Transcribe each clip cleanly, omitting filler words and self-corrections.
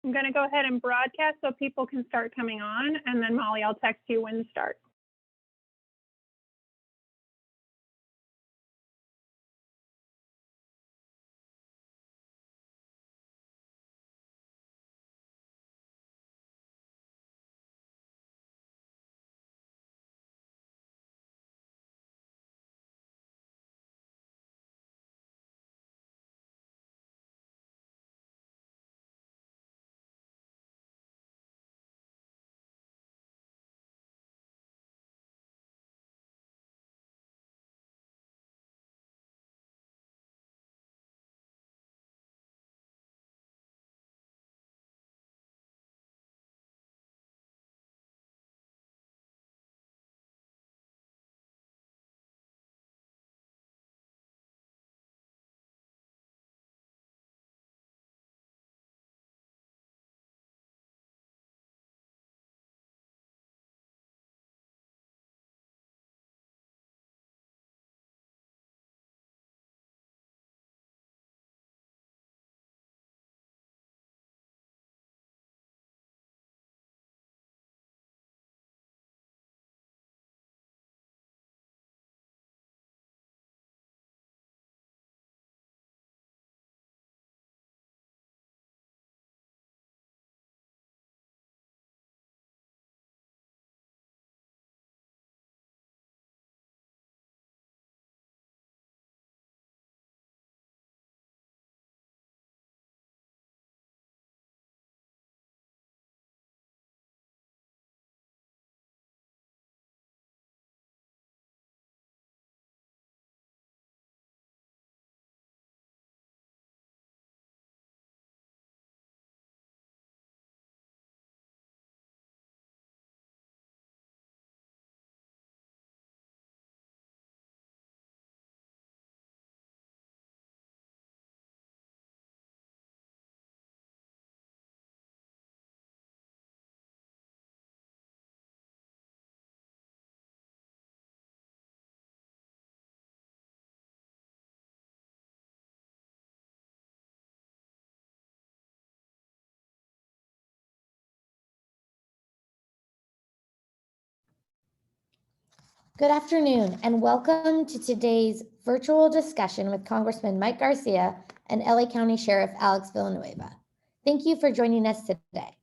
I'm going to go ahead and broadcast so people can start coming on, and then Molly, I'll text you when to start. Good afternoon, and welcome to today's virtual discussion with Congressman Mike Garcia and LA County Sheriff Alex Villanueva. Thank you for joining us today.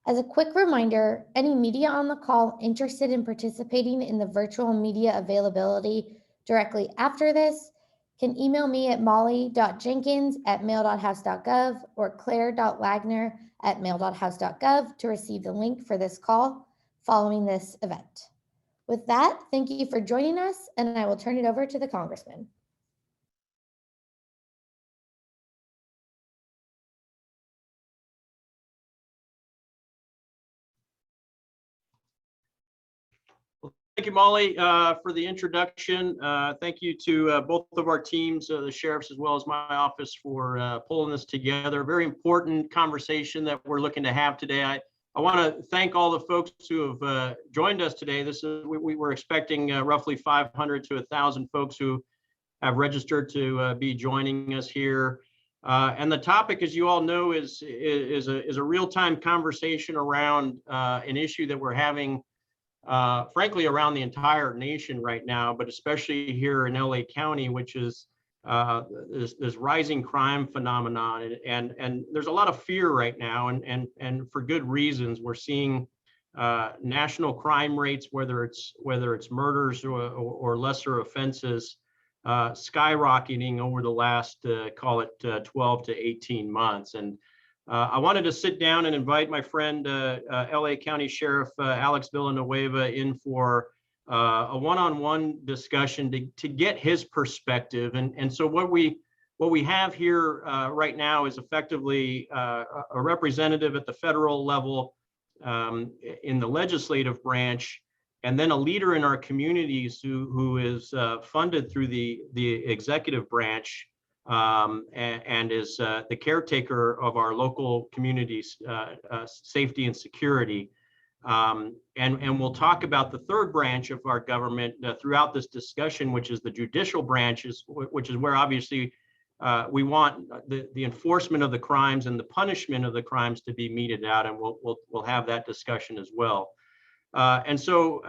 As a quick reminder, any media on the call interested in participating in the virtual media availability directly after this can email me at molly.jenkins@mail.house.gov or claire.wagner@mail.house.gov to receive the link for this call following this event. With that, thank you for joining us, and I will turn it over to the Congressman. Well, thank you, Molly, for the introduction. Thank you to both of our teams, the sheriffs as well as my office, for pulling this together. Very important conversation that we're looking to have today. I want to thank all the folks who have joined us today. We were expecting roughly 500 to 1,000 folks who have registered to be joining us here. And the topic, as you all know, is a real-time conversation around an issue that we're having, frankly, around the entire nation right now, but especially here in LA County, which is this rising crime phenomenon, and there's a lot of fear right now, and for good reasons. We're seeing national crime rates, whether it's murders or lesser offenses, skyrocketing over the last call it 12 to 18 months. And I wanted to sit down and invite my friend LA County Sheriff Alex Villanueva in for a one-on-one discussion to get his perspective. And so what we have here right now is effectively a representative at the federal level in the legislative branch, and then a leader in our communities who is funded through the executive branch and is the caretaker of our local communities' safety and security. And we'll talk about the third branch of our government throughout this discussion, which is the judicial branches, which is where obviously we want the enforcement of the crimes and the punishment of the crimes to be meted out, and we'll have that discussion as well. And so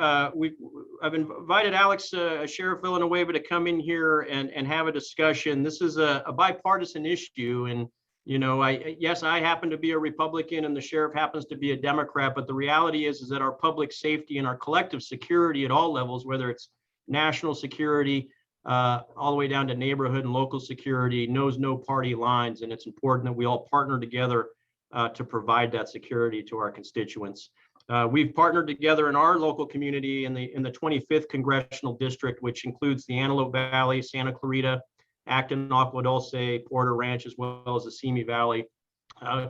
I've invited Alex, Sheriff Villanueva, to come in here and have a discussion. This is a bipartisan issue, and you know, yes, I happen to be a Republican, and the sheriff happens to be a Democrat. But the reality is that our public safety and our collective security at all levels, whether it's national security, all the way down to neighborhood and local security, knows no party lines, and it's important that we all partner together to provide that security to our constituents. We've partnered together in our local community in the 25th Congressional District, which includes the Antelope Valley, Santa Clarita, Acton, Agua Dulce, Porter Ranch, as well as the Simi Valley,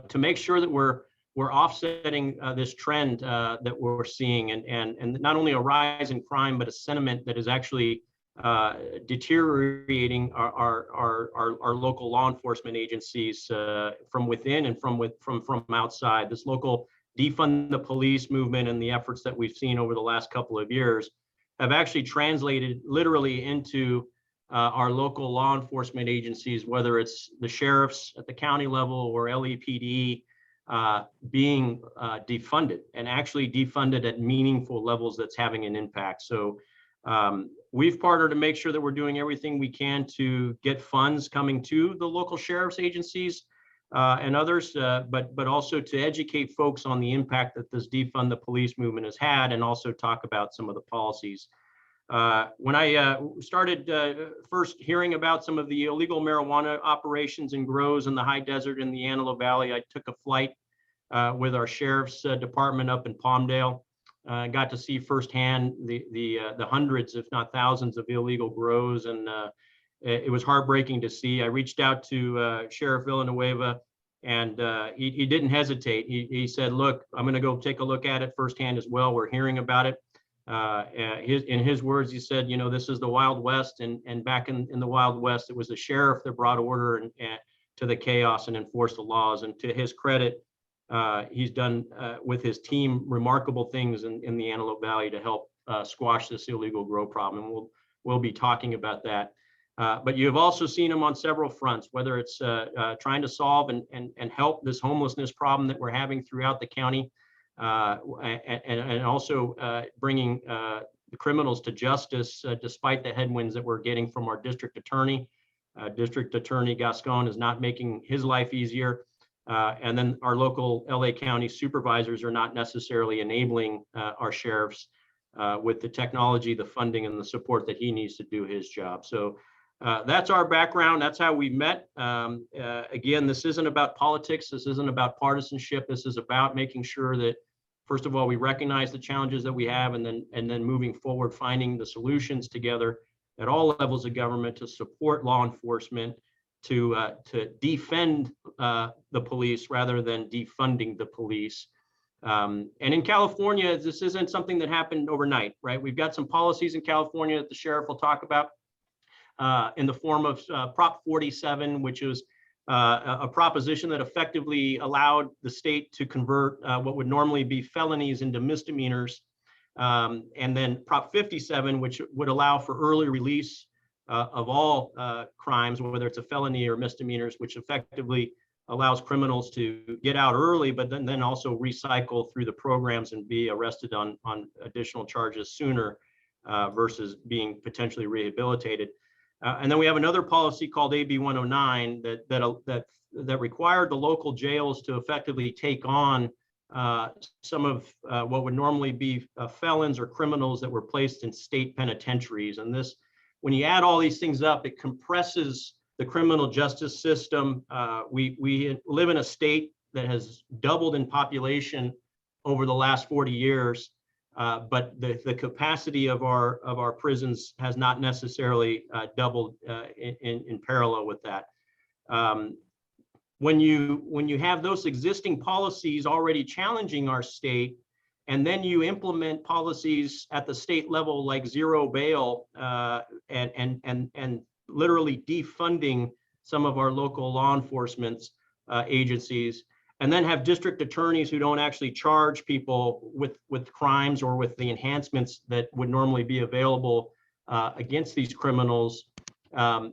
to make sure that we're offsetting this trend that we're seeing, and not only a rise in crime, but a sentiment that is actually deteriorating our local law enforcement agencies from within and from outside. This local defund the police movement and the efforts that we've seen over the last couple of years have actually translated literally into our local law enforcement agencies, whether it's the sheriffs at the county level or LEPD, being defunded, and actually defunded at meaningful levels that's having an impact. So we've partnered to make sure that we're doing everything we can to get funds coming to the local sheriff's agencies and others, but also to educate folks on the impact that this defund the police movement has had, and also talk about some of the policies. When I started first hearing about some of the illegal marijuana operations and grows in the high desert in the Antelope Valley, I took a flight with our sheriff's department up in Palmdale. Got to see firsthand the hundreds, if not thousands, of illegal grows, and it was heartbreaking to see. I reached out to Sheriff Villanueva, and he didn't hesitate. He said, "Look, I'm going to go take a look at it firsthand as well. We're hearing about it." In his words, he said, "You know, this is the Wild West, and back in the Wild West, it was the sheriff that brought order and to the chaos and enforced the laws." And to his credit, he's done with his team remarkable things in the Antelope Valley to help squash this illegal grow problem. We'll be talking about that. But you've also seen him on several fronts, whether it's trying to solve and help this homelessness problem that we're having throughout the county, and also bringing the criminals to justice, despite the headwinds that we're getting from our district attorney. District Attorney Gascon is not making his life easier. And then our local LA County supervisors are not necessarily enabling our sheriffs with the technology, the funding, and the support that he needs to do his job. So that's our background. That's how we met. Again, this isn't about politics. This isn't about partisanship. This is about making sure that, first of all, we recognize the challenges that we have, and then moving forward, finding the solutions together at all levels of government to support law enforcement, to defend the police rather than defunding the police. And in California, this isn't something that happened overnight, right? We've got some policies in California that the sheriff will talk about in the form of Prop 47, which is a proposition that effectively allowed the state to convert what would normally be felonies into misdemeanors. And then Prop 57, which would allow for early release of all crimes, whether it's a felony or misdemeanors, which effectively allows criminals to get out early, but then also recycle through the programs and be arrested on additional charges sooner versus being potentially rehabilitated. And then we have another policy called AB 109 that required the local jails to effectively take on some of what would normally be felons or criminals that were placed in state penitentiaries. And this, when you add all these things up, it compresses the criminal justice system. We live in a state that has doubled in population over the last 40 years, but the capacity of our prisons has not necessarily doubled in parallel with that. When you have those existing policies already challenging our state, and then you implement policies at the state level like zero bail and literally defunding some of our local law enforcement agencies, and then have district attorneys who don't actually charge people with crimes or with the enhancements that would normally be available against these criminals,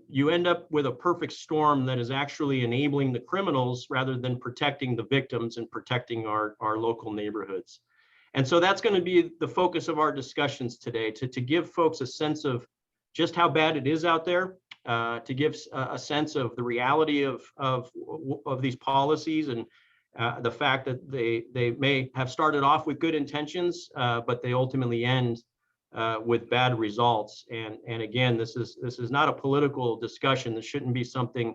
you end up with a perfect storm that is actually enabling the criminals rather than protecting the victims and protecting our local neighborhoods. And so that's going to be the focus of our discussions today, to give folks a sense of just how bad it is out there, to give a sense of the reality of these policies and the fact that they may have started off with good intentions, but they ultimately end with bad results. And again, this is not a political discussion. This shouldn't be something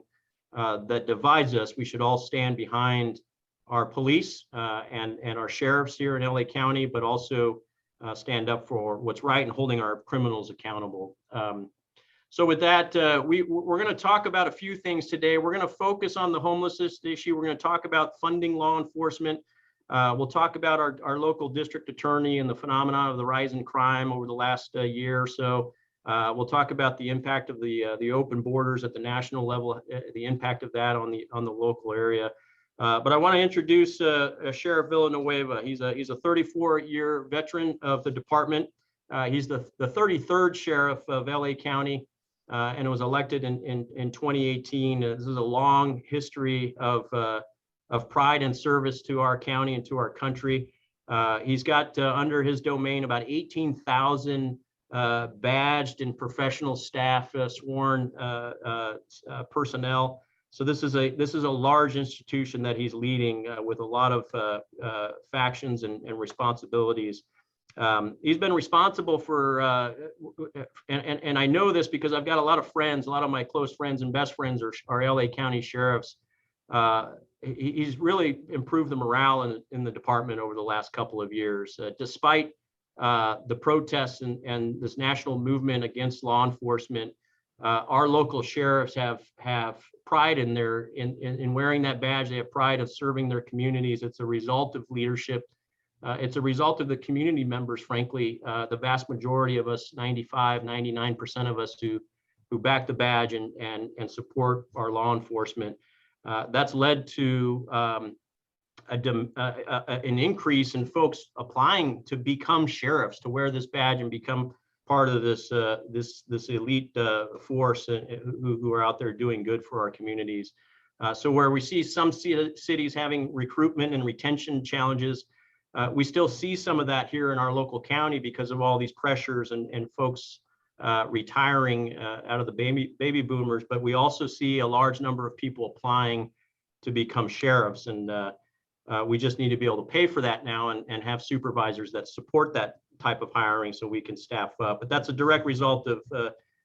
that divides us. We should all stand behind our police and our sheriffs here in LA County, but also stand up for what's right and holding our criminals accountable. So with that, we're going to talk about a few things today. We're going to focus on the homelessness issue. We're going to talk about funding law enforcement. We'll talk about our local district attorney and the phenomenon of the rise in crime over the last year or so. We'll talk about the impact of the open borders at the national level, the impact of that on the local area. But I want to introduce Sheriff Villanueva. He's a 34-year veteran of the department. He's the 33rd sheriff of LA County, and was elected in 2018. This is a long history of pride and service to our county and to our country. He's got under his domain about 18,000 badged and professional staff, sworn personnel. So this is a large institution that he's leading with a lot of factions and responsibilities. He's been responsible for, and I know this because I've got a lot of friends, a lot of my close friends and best friends are LA County sheriffs. He's really improved the morale in the department over the last couple of years, despite the protests and this national movement against law enforcement. Our local sheriffs have pride in wearing that badge. They have pride of serving their communities. It's a result of leadership. It's a result of the community members, frankly, the vast majority of us, 95, 99% of us who back the badge and support our law enforcement. That's led to an increase in folks applying to become sheriffs, to wear this badge and become part of this elite force who are out there doing good for our communities. So where we see some cities having recruitment and retention challenges, we still see some of that here in our local county because of all these pressures and folks retiring out of the baby boomers. But we also see a large number of people applying to become sheriffs, and we just need to be able to pay for that now and have supervisors that support that type of hiring so we can staff up. But that's a direct result of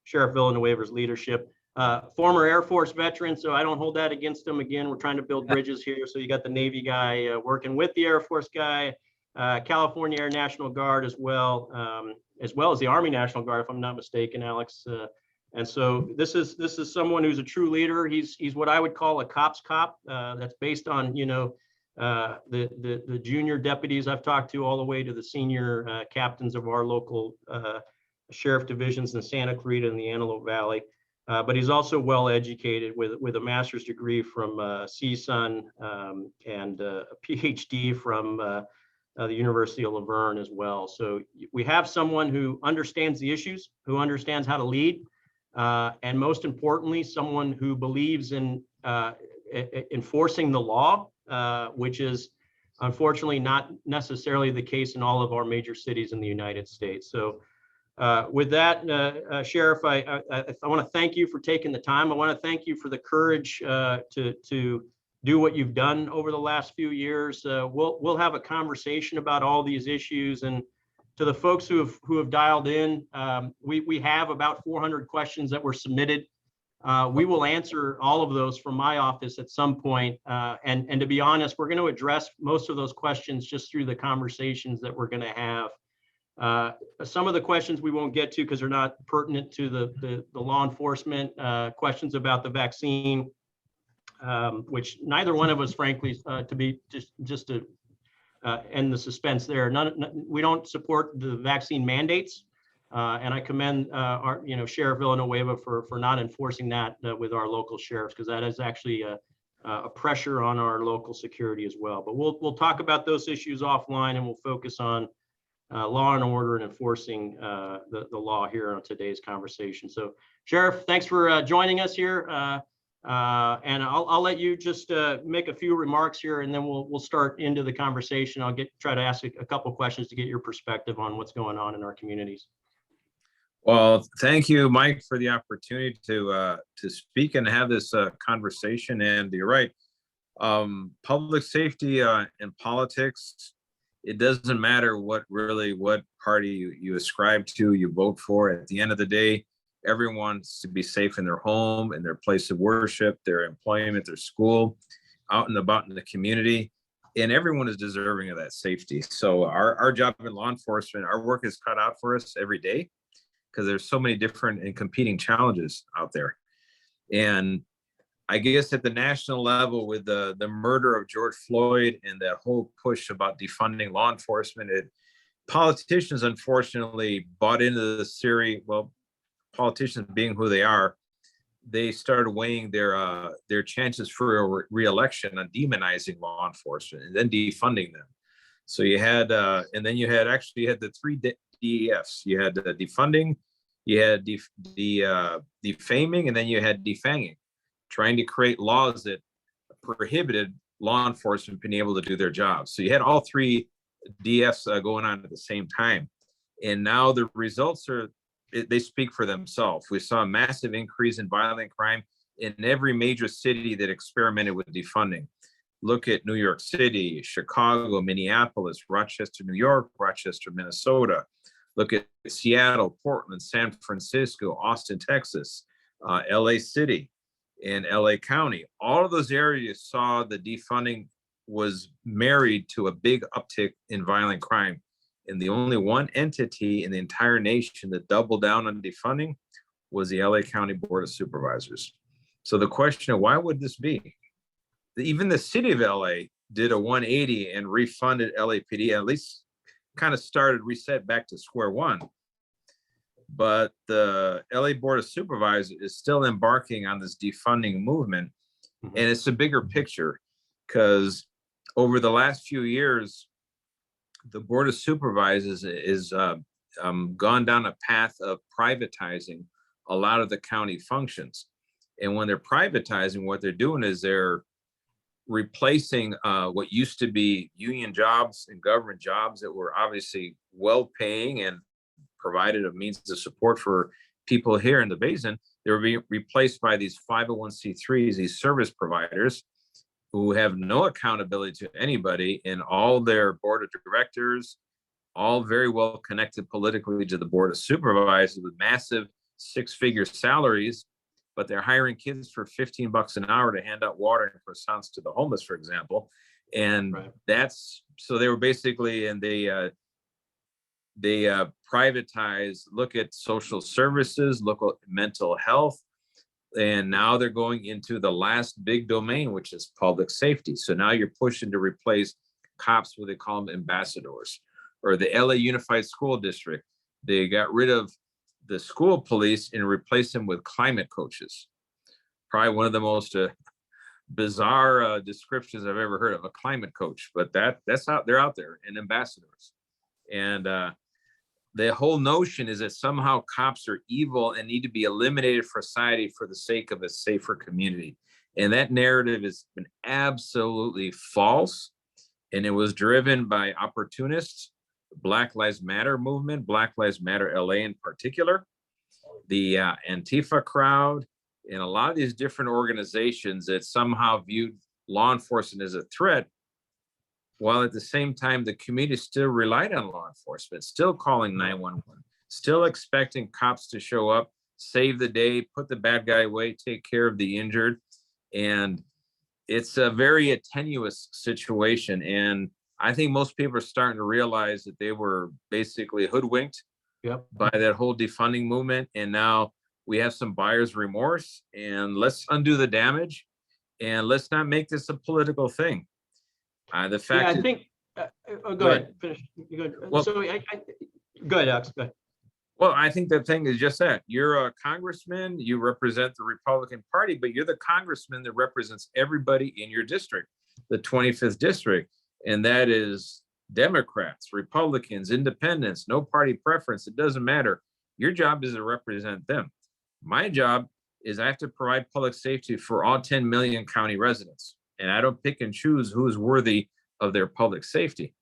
Sheriff Villanueva's leadership. Former Air Force veteran, so I don't hold that against him. Again, we're trying to build bridges here. So you got the Navy guy working with the Air Force guy, California Air National Guard as well as the Army National Guard, if I'm not mistaken, Alex. And so this is someone who's a true leader. He's what I would call a cop's cop. That's based on, the junior deputies I've talked to all the way to the senior captains of our local sheriff divisions in Santa Clarita and the Antelope Valley. But he's also well educated with a master's degree from CSUN and a PhD from the University of Laverne as well. So we have someone who understands the issues, who understands how to lead, and most importantly, someone who believes in enforcing the law, which is unfortunately not necessarily the case in all of our major cities in the United States. So with that, Sheriff, I want to thank you for taking the time. I want to thank you for the courage to do what you've done over the last few years. We'll have a conversation about all these issues, and to the folks who have dialed in, we have about 400 questions that were submitted. We will answer all of those from my office at some point. And to be honest, we're going to address most of those questions just through the conversations that we're going to have. Some of the questions we won't get to because they're not pertinent to the law enforcement, questions about the vaccine, which neither one of us, frankly, to be just to end the suspense there, we don't support the vaccine mandates. And I commend our, Sheriff Villanueva for not enforcing that with our local sheriffs, because that is actually a pressure on our local security as well. But we'll talk about those issues offline, and we'll focus on law and order and enforcing the law here on today's conversation. So, Sheriff, thanks for joining us here. And I'll let you just make a few remarks here, and then we'll start into the conversation. I'll try to ask a couple questions to get your perspective on what's going on in our communities. Well, thank you, Mike, for the opportunity to speak and have this conversation. And you're right, public safety and politics, it doesn't matter what party you ascribe to, you vote for. At the end of the day, everyone wants to be safe in their home, in their place of worship, their employment, their school, out and about in the community, and everyone is deserving of that safety. So our job in law enforcement, our work is cut out for us every day because there's so many different and competing challenges out there. And I guess at the national level, with the murder of George Floyd and that whole push about defunding law enforcement, politicians unfortunately bought into the theory. Well, politicians being who they are, they started weighing their chances for a re-election on demonizing law enforcement and then defunding them. So you had, and then you had the three DEFs. You had defunding, you had defaming, and then you had defanging, trying to create laws that prohibited law enforcement being able to do their jobs. So you had all three DFs going on at the same time. And now the results they speak for themselves. We saw a massive increase in violent crime in every major city that experimented with defunding. Look at New York City, Chicago, Minneapolis, Rochester, New York, Rochester, Minnesota. Look at Seattle, Portland, San Francisco, Austin, Texas, LA City, and LA County. All of those areas saw the defunding was married to a big uptick in violent crime. And the only one entity in the entire nation that doubled down on defunding was the LA County Board of Supervisors. So the question of why would this be? Even the city of LA did a 180 and refunded LAPD, at least kind of started reset back to square one. But the LA Board of Supervisors is still embarking on this defunding movement. And it's a bigger picture because over the last few years, the Board of Supervisors is gone down a path of privatizing a lot of the county functions. And when they're privatizing, what they're doing is they're replacing what used to be union jobs and government jobs that were obviously well-paying and provided a means of support for people here in the basin. They were being replaced by these 501c3s, these service providers, who have no accountability to anybody, and all their board of directors, all very well connected politically to the Board of Supervisors with massive six-figure salaries, but they're hiring kids for $15 an hour to hand out water and croissants to the homeless, for example. And so they were basically, and they privatize, look at social services, look at mental health. And now they're going into the last big domain, which is public safety. So now you're pushing to replace cops, what they call them ambassadors, or the LA Unified School District. They got rid of the school police and replaced them with climate coaches. Probably one of the most bizarre descriptions I've ever heard of a climate coach, but that's how they're out there, and ambassadors. And the whole notion is that somehow cops are evil and need to be eliminated from society for the sake of a safer community. And that narrative has been absolutely false. And it was driven by opportunists, Black Lives Matter movement, Black Lives Matter LA in particular, the Antifa crowd, and a lot of these different organizations that somehow viewed law enforcement as a threat, while at the same time, the community still relied on law enforcement, still calling 911, still expecting cops to show up, save the day, put the bad guy away, take care of the injured. And it's a very tenuous situation. And I think most people are starting to realize that they were basically hoodwinked by that whole defunding movement. And now we have some buyer's remorse, and let's undo the damage, and let's not make this a political thing. The fact I think, go ahead, finish. Well, so go ahead, Alex, go ahead. Well, I think the thing is just that you're a congressman, you represent the Republican Party, but you're the congressman that represents everybody in your district, the 25th district. And that is Democrats, Republicans, independents, no party preference, it doesn't matter. Your job is to represent them. My job is I have to provide public safety for all 10 million county residents. And I don't pick and choose who's worthy of their public safety.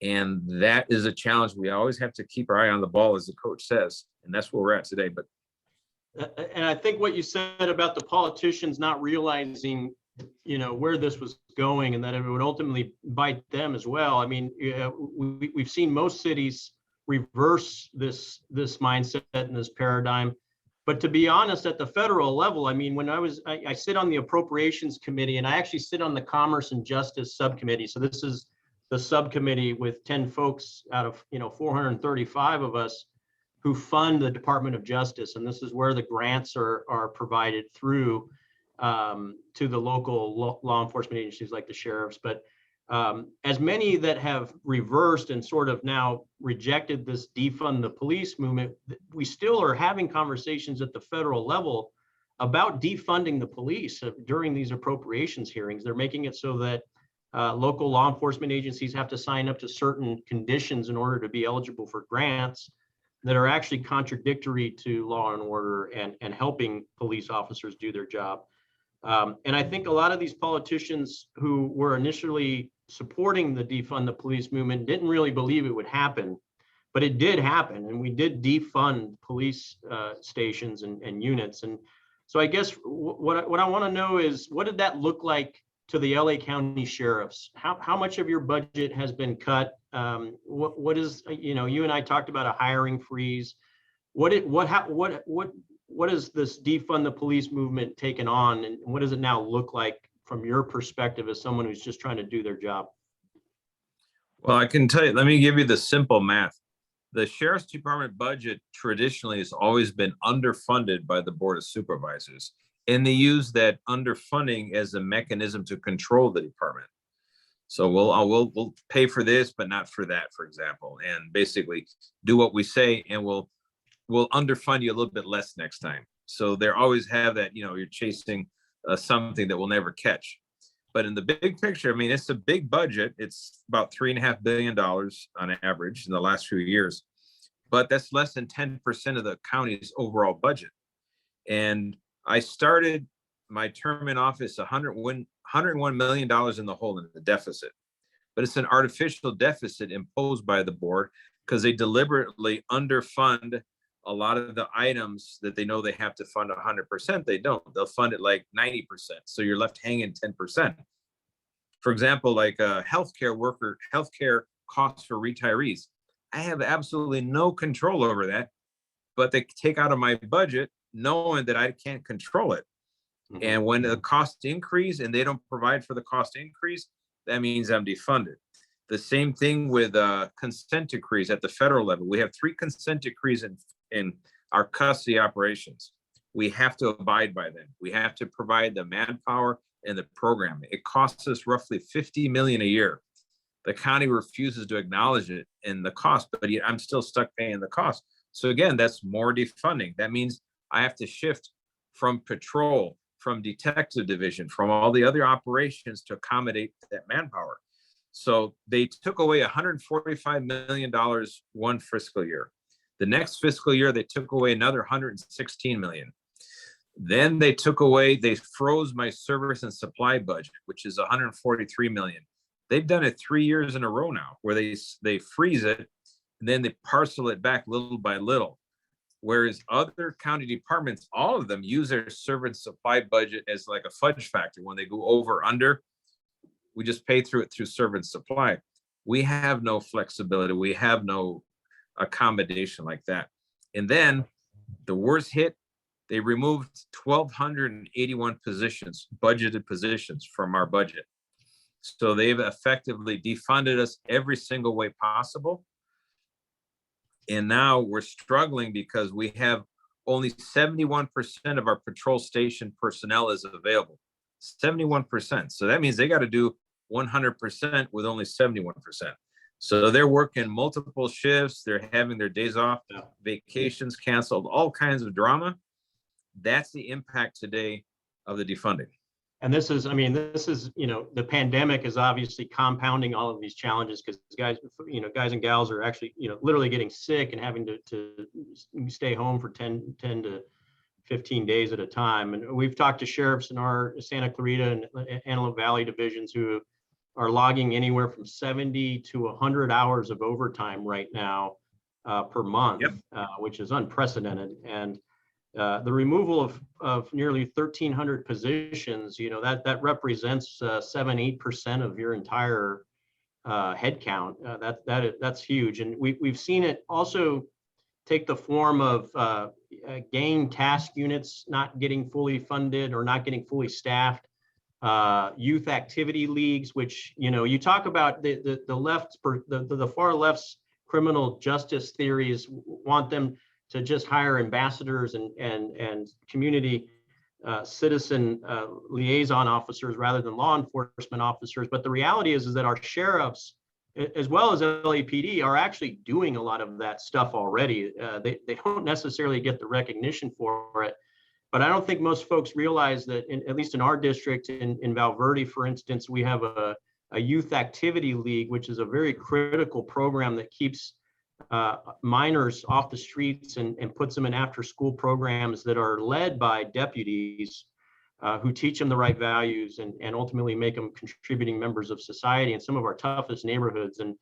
And that is a challenge. We always have to keep our eye on the ball, as the coach says. And that's where we're at today. But and I think what you said about the politicians not realizing, where this was going and that it would ultimately bite them as well. I mean, we've seen most cities reverse this mindset and this paradigm. But to be honest, at the federal level, I mean, when I sit on the Appropriations Committee, and I actually sit on the Commerce and Justice Subcommittee. So this is the subcommittee with 10 folks out of 435 of us who fund the Department of Justice. And this is where the grants are provided through to the local law enforcement agencies like the sheriffs. But as many that have reversed and sort of now rejected this defund the police movement, we still are having conversations at the federal level about defunding the police during these appropriations hearings. They're making it so that local law enforcement agencies have to sign up to certain conditions in order to be eligible for grants that are actually contradictory to law and order and helping police officers do their job. And I think a lot of these politicians who were initially supporting the defund the police movement didn't really believe it would happen, but it did happen. And we did defund police stations and units. And so I guess what I want to know is, what did that look like to the LA County sheriffs? How much of your budget has been cut? What is, you and I talked about a hiring freeze. What is this defund the police movement taken on, and what does it now look like from your perspective as someone who's just trying to do their job? well, I can tell you, let me give you the simple math. The Sheriff's Department budget traditionally has always been underfunded by the Board of Supervisors. And they use that underfunding as a mechanism to control the department. So we'll pay for this, but not for that, for example, and basically do what we say, and we'll underfund you a little bit less next time. So they always have that, you're chasing something that we'll never catch. But in the big picture, I mean, it's a big budget. It's about $3.5 billion on average in the last few years, but that's less than 10% of the county's overall budget. And I started my term in office $101 million in the hole in the deficit, but it's an artificial deficit imposed by the board because they deliberately underfund a lot of the items that they know they have to fund 100%. They don't. They'll fund it like 90%. So you're left hanging 10%. For example, like healthcare costs for retirees. I have absolutely no control over that, but they take out of my budget knowing that I can't control it. Mm-hmm. And when the costs increase and they don't provide for the cost increase, that means I'm defunded. The same thing with consent decrees at the federal level. We have 3 consent decrees in our custody operations. We have to abide by them. We have to provide the manpower and the programming. It costs us roughly $50 million a year. The county refuses to acknowledge it in the cost, but yet I'm still stuck paying the cost. So again, that's more defunding. That means I have to shift from patrol, from detective division, from all the other operations to accommodate that manpower. So they took away $145 million one fiscal year. The next fiscal year, they took away another $116 million. Then they froze my service and supply budget, which is $143 million. They've done it 3 years in a row now, where they freeze it, and then they parcel it back little by little. Whereas other county departments, all of them use their service supply budget as like a fudge factor. When they go over, under, we just pay through it through service supply. We have no flexibility. We have no accommodation like that. And then the worst hit, they removed 1,281 positions, budgeted positions from our budget. So they've effectively defunded us every single way possible. And now we're struggling because we have only 71% of our patrol station personnel is available. 71%. So that means they got to do 100% with only 71%. So they're working multiple shifts. They're having their days off, vacations canceled, all kinds of drama. That's the impact today of the defunding. And this is, I mean, this is, you know, the pandemic is obviously compounding all of these challenges because guys, you know, guys and gals are actually, you know, literally getting sick and having to stay home for 10 to 15 days at a time. And we've talked to sheriffs in our Santa Clarita and Antelope Valley divisions who are logging anywhere from 70 to 100 hours of overtime right now per month, Yep. which is unprecedented. And the removal of nearly 1,300 positions, you know, that represents 7-8% of your entire headcount. That's huge, and we've seen it also take the form of gang task units not getting fully funded or not getting fully staffed. Youth activity leagues, which, you know, you talk about the left, the far left's criminal justice theories want them to just hire ambassadors and community citizen liaison officers rather than law enforcement officers. But the reality is that our sheriffs, as well as LAPD, are actually doing a lot of that stuff already. They don't necessarily get the recognition for it. But I don't think most folks realize that, at least in our district, in Val Verde, for instance, we have a youth activity league, which is a very critical program that keeps minors off the streets and puts them in after-school programs that are led by deputies who teach them the right values and ultimately make them contributing members of society in some of our toughest neighborhoods. And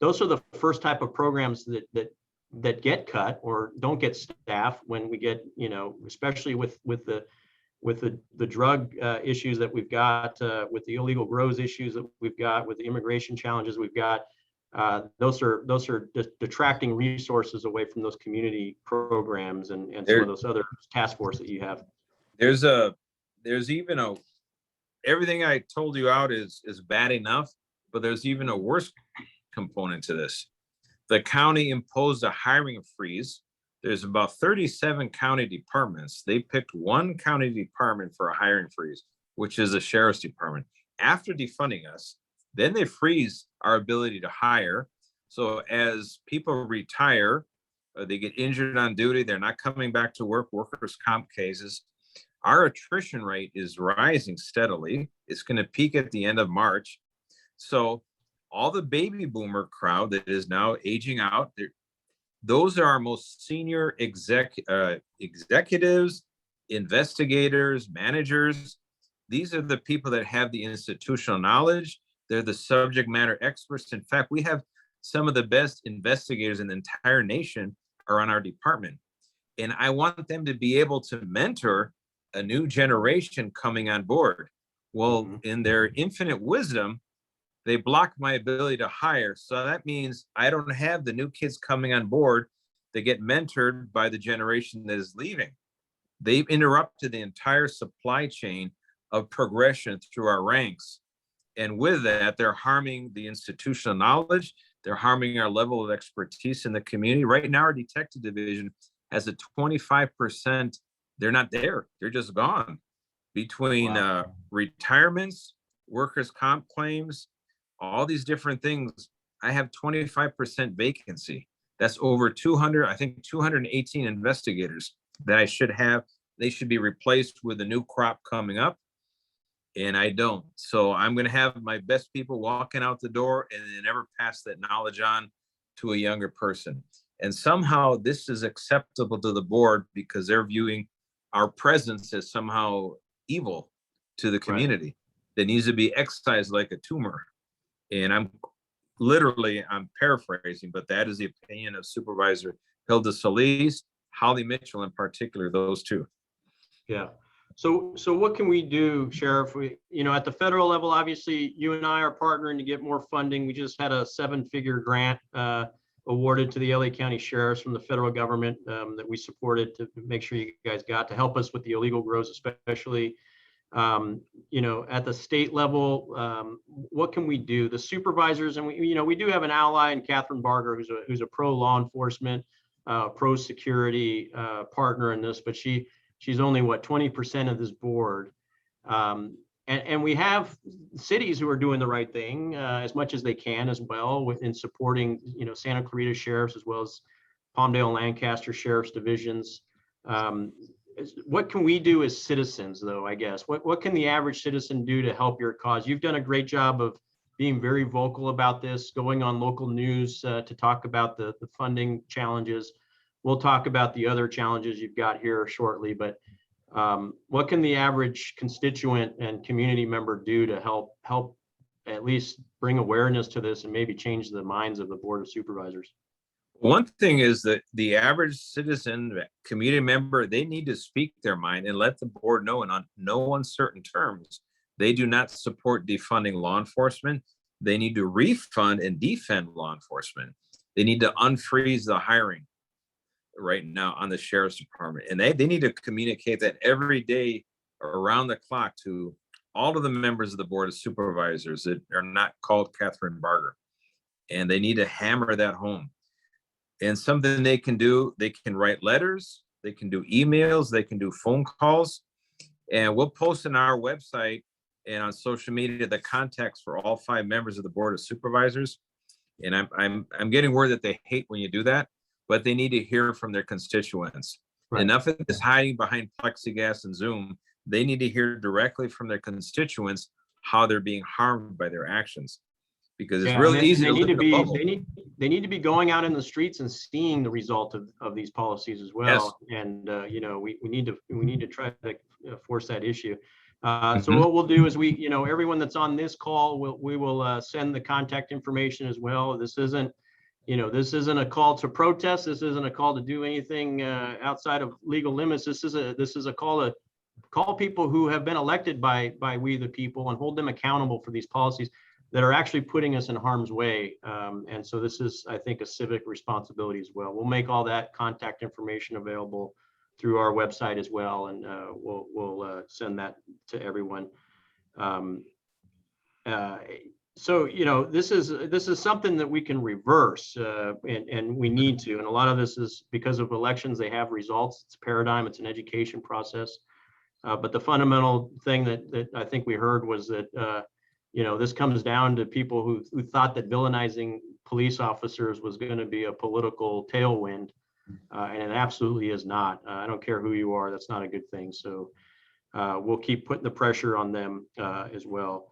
those are the first type of programs that get cut or don't get staff when we get, you know, especially with the drug issues that we've got, with the illegal grows issues that we've got, with the immigration challenges we've got. Those are detracting resources away from those community programs and some of those other task force that you have. There's even everything I told you out is bad enough, but there's even a worse component to this. The county imposed a hiring freeze. There's about 37 county departments. They picked one county department for a hiring freeze, which is the sheriff's department. After defunding us, then they freeze our ability to hire. So as people retire, they get injured on duty, they're not coming back to work, workers' comp cases, our attrition rate is rising steadily. It's going to peak at the end of March. So all the baby boomer crowd that is now aging out, those are our most senior executives, investigators, managers. These are the people that have the institutional knowledge. They're the subject matter experts. In fact, we have some of the best investigators in the entire nation are on our department. And I want them to be able to mentor a new generation coming on board. Well, in their infinite wisdom, they block my ability to hire. So that means I don't have the new kids coming on board that get mentored by the generation that is leaving. They've interrupted the entire supply chain of progression through our ranks. And with that, they're harming the institutional knowledge. They're harming our level of expertise in the community. Right now, our detective division has a 25%. They're not there. They're just gone. Between retirements, workers' comp claims, all these different things, I have 25% vacancy. That's over 200, I think 218 investigators that I should have. They should be replaced with a new crop coming up. And I don't. So I'm going to have my best people walking out the door and they never pass that knowledge on to a younger person. And somehow this is acceptable to the board because they're viewing our presence as somehow evil to the community that needs to be excised like a tumor. And I'm paraphrasing, but that is the opinion of Supervisor Hilda Solis, Holly Mitchell in particular, those two. Yeah. So what can we do, Sheriff? We, you know, at the federal level, obviously, you and I are partnering to get more funding. We just had a 7-figure grant awarded to the LA County Sheriffs from the federal government that we supported to make sure you guys got to help us with the illegal grows, especially. You know, at the state level, what can we do? The supervisors, and we do have an ally in Catherine Barger, who's a pro law enforcement, pro security partner in this, but she's only 20% of this board. And we have cities who are doing the right thing as much as they can as well within supporting, Santa Clarita sheriffs as well as Palmdale and Lancaster sheriff's divisions. what can we do as citizens, though, I guess? What can the average citizen do to help your cause? You've done a great job of being very vocal about this, going on local news to talk about the funding challenges. We'll talk about the other challenges you've got here shortly, but what can the average constituent and community member do to help at least bring awareness to this and maybe change the minds of the Board of Supervisors? One thing is that the average citizen, community member, they need to speak their mind and let the board know, and on no uncertain terms, they do not support defunding law enforcement. They need to refund and defend law enforcement. They need to unfreeze the hiring right now on the sheriff's department. And they need to communicate that every day around the clock to all of the members of the Board of Supervisors that are not called Catherine Barger. And they need to hammer that home. And something they can do, they can write letters, they can do emails, they can do phone calls. And we'll post on our website and on social media the contacts for all 5 members of the Board of Supervisors. And I'm getting word that they hate when you do that, but they need to hear from their constituents. Right. Enough of this hiding behind plexiglass and Zoom. They need to hear directly from their constituents how they're being harmed by their actions. Because it's really easy to live in a bubble. They need to be going out in the streets and seeing the result of these policies as well. Yes. And we need to try to force that issue. So what we'll do is everyone that's on this call, we will send the contact information as well. This isn't a call to protest. This isn't a call to do anything outside of legal limits. This is a call to call people who have been elected by we the people and hold them accountable for these policies that are actually putting us in harm's way. And so this is, I think, a civic responsibility as well. We'll make all that contact information available through our website as well, and we'll send that to everyone. So this is something that we can reverse, and we need to. And a lot of this is because of elections. They have results. It's a paradigm. It's an education process. But the fundamental thing that I think we heard was that this comes down to people who thought that villainizing police officers was going to be a political tailwind, and it absolutely is not. I don't care who you are. That's not a good thing. So we'll keep putting the pressure on them as well.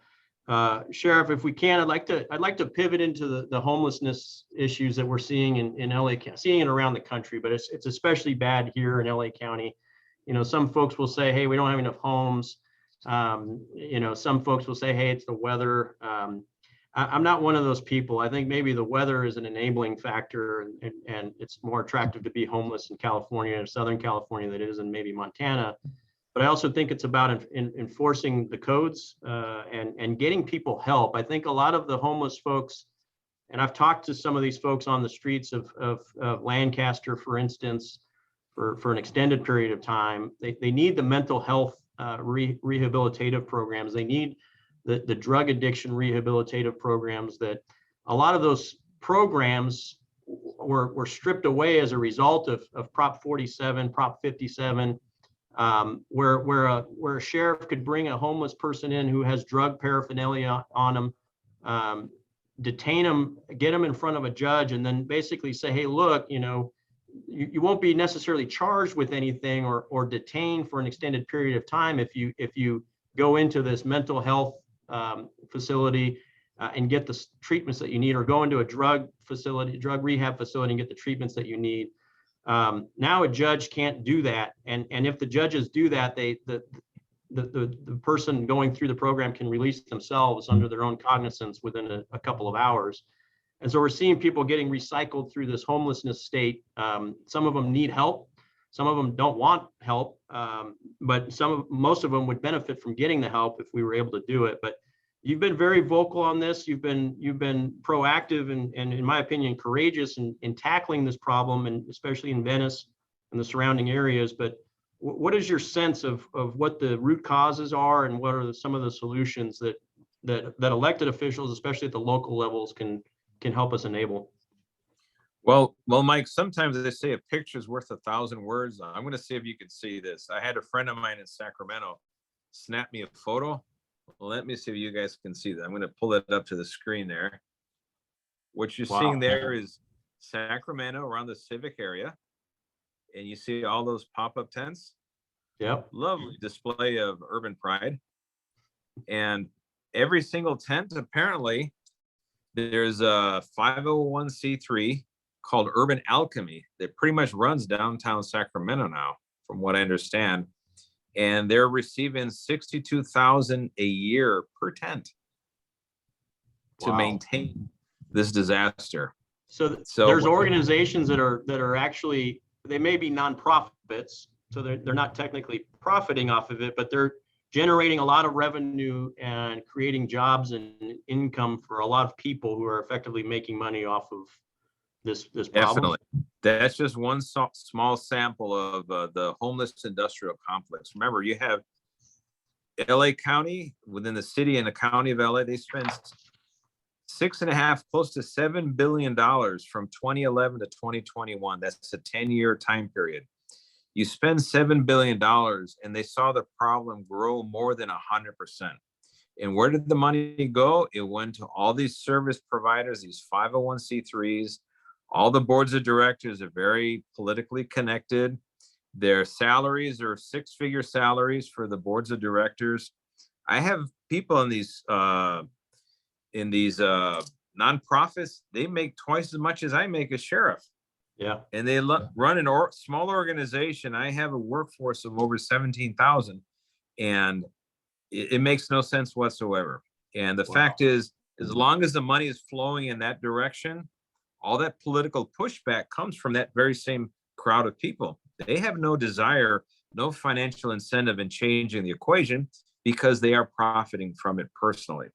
Sheriff, if we can, I'd like to pivot into the homelessness issues that we're seeing in LA, seeing it around the country, but it's especially bad here in LA County. Some folks will say, hey, we don't have enough homes. Some folks will say, hey, it's the weather. I'm not one of those people. I think maybe the weather is an enabling factor, and it's more attractive to be homeless in California or Southern California than it is in maybe Montana. But I also think it's about enforcing the codes and getting people help. I think a lot of the homeless folks, and I've talked to some of these folks on the streets of Lancaster, for instance, for an extended period of time. They need the mental health rehabilitative programs. They need the drug addiction rehabilitative programs. That a lot of those programs were stripped away as a result of Prop 47, Prop 57, where a sheriff could bring a homeless person in who has drug paraphernalia on them, detain them, get them in front of a judge, and then basically say, hey, look, you won't be necessarily charged with anything or detained for an extended period of time if you go into this mental health facility and get the treatments that you need, or go into a drug rehab facility and get the treatments that you need. Now a judge can't do that, and if the judges do that, the person going through the program can release themselves under their own cognizance within a couple of hours. And so we're seeing people getting recycled through this homelessness state. Some of them need help. Some of them don't want help, but most of them would benefit from getting the help if we were able to do it. But you've been very vocal on this. You've been proactive and in my opinion, courageous in tackling this problem, and especially in Venice and the surrounding areas. But what is your sense of what the root causes are, and what are some of the solutions that elected officials, especially at the local levels, can help us enable? Well, Mike, sometimes they say a picture's worth 1,000 words. I'm going to see if you can see this. I had a friend of mine in Sacramento snap me a photo. Let me see if you guys can see that. I'm going to pull it up to the screen there. What you're seeing there is Sacramento around the civic area. And you see all those pop-up tents. Yep. Lovely display of urban pride. And every single tent, apparently, there's a 501c3 called Urban Alchemy that pretty much runs downtown Sacramento now, from what I understand. And they're receiving $62,000 a year per tent to Wow. maintain this disaster. So So there's organizations that are actually, they may be nonprofits, so they're not technically profiting off of it, but they're generating a lot of revenue and creating jobs and income for a lot of people who are effectively making money off of this problem. definitely, that's just one small sample of the homeless industrial complex. Remember, you have LA County, within the city and the county of LA, they spend 6.5, close to $7 billion from 2011 to 2021. That's a 10-year time period. You spend $7 billion and they saw the problem grow more than 100%. And where did the money go? It went to all these service providers, these 501c3s. All the boards of directors are very politically connected. Their salaries are 6-figure salaries for the boards of directors. I have people in these nonprofits, they make twice as much as I make as sheriff. Yeah. And they run a small organization. I have a workforce of over 17,000, and it makes no sense whatsoever. And the fact is, as long as the money is flowing in that direction, all that political pushback comes from that very same crowd of people. They have no desire, no financial incentive in changing the equation because they are profiting from it personally.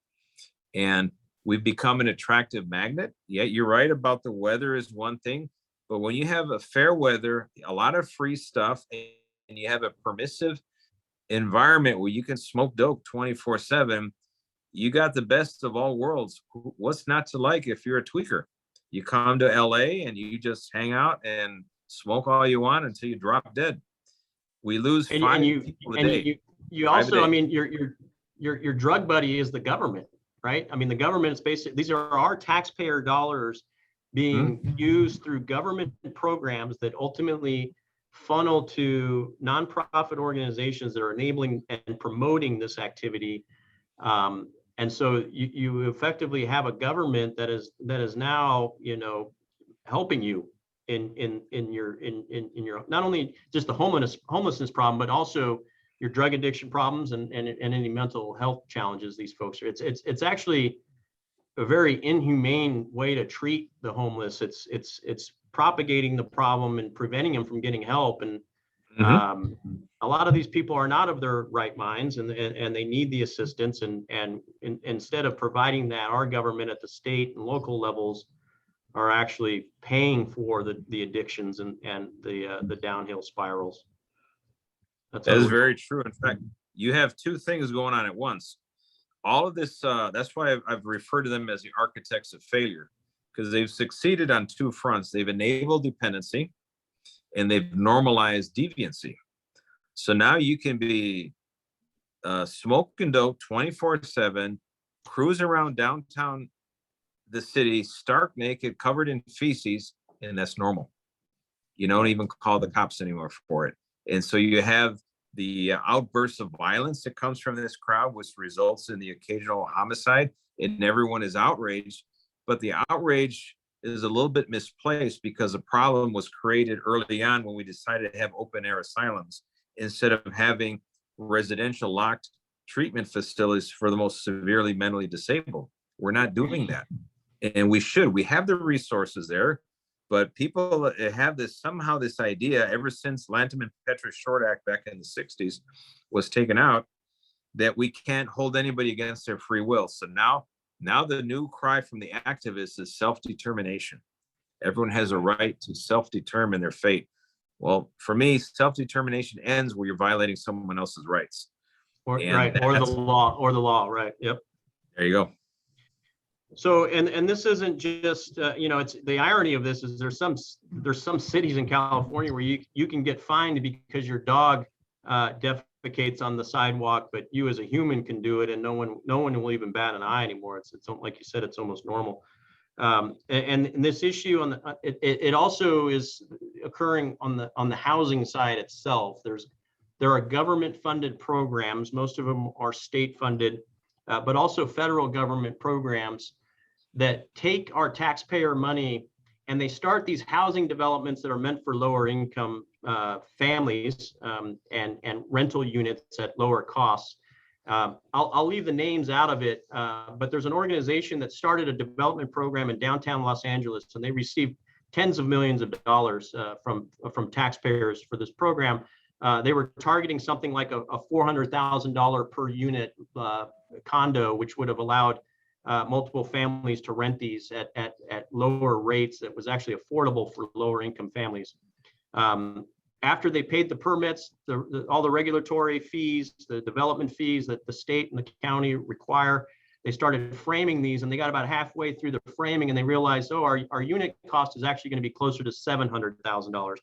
And we've become an attractive magnet. Yeah, you're right about the weather is one thing, but when you have a fair weather, a lot of free stuff, and you have a permissive environment where you can smoke dope 24/7, you got the best of all worlds. What's not to like if you're a tweaker? You come to LA and you just hang out and smoke all you want until you drop dead. We lose five people a day. You also, I mean, your drug buddy is the government, right? I mean, the government is basically, these are our taxpayer dollars being used through government programs that ultimately funnel to nonprofit organizations that are enabling and promoting this activity. And so you effectively have a government that is now, you know, helping you in your not only just the homelessness problem, but also your drug addiction problems and any mental health challenges these folks are. It's actually a very inhumane way to treat the homeless. It's propagating the problem and preventing them from getting help. And a lot of these people are not of their right minds, and they need the assistance. And instead of providing that, our government at the state and local levels are actually paying for the addictions and the downhill spirals. That is very true. In fact, you have two things going on at once. All of this, that's why I've referred to them as the architects of failure, because they've succeeded on two fronts. They've enabled dependency and they've normalized deviancy. So now you can be smoking dope 24/7, cruise around downtown the city, stark naked, covered in feces, and that's normal. You don't even call the cops anymore for it. And so you have the outbursts of violence that comes from this crowd, which results in the occasional homicide, and everyone is outraged. But the outrage is a little bit misplaced because the problem was created early on when we decided to have open air asylums instead of having residential locked treatment facilities for the most severely mentally disabled. We're not doing that. And we should. We have the resources there, but people have this idea ever since Lanham and Petra's Short Act back in the 60s was taken out, that we can't hold anybody against their free will. So now the new cry from the activists is self-determination. Everyone has a right to self-determine their fate. Well, for me, self-determination ends where you're violating someone else's rights. Or the law, right? Yep. There you go. So, and this isn't just, it's the irony of this is there's some cities in California where you can get fined because your dog defecates on the sidewalk, but you as a human can do it, and no one will even bat an eye anymore. It's like you said, it's almost normal. And this issue it also is occurring on the housing side itself. There are government-funded programs. Most of them are state-funded, but also federal government programs that take our taxpayer money and they start these housing developments that are meant for lower income families and rental units at lower costs. I'll leave the names out of it, but there's an organization that started a development program in downtown Los Angeles, and they received tens of millions of dollars from taxpayers for this program. They were targeting something like a $400,000 per unit condo, which would have allowed multiple families to rent these at lower rates that was actually affordable for lower income families. After they paid the permits, all the regulatory fees, the development fees that the state and the county require, they started framing these, and they got about halfway through the framing and they realized, oh, our unit cost is actually going to be closer to $700,000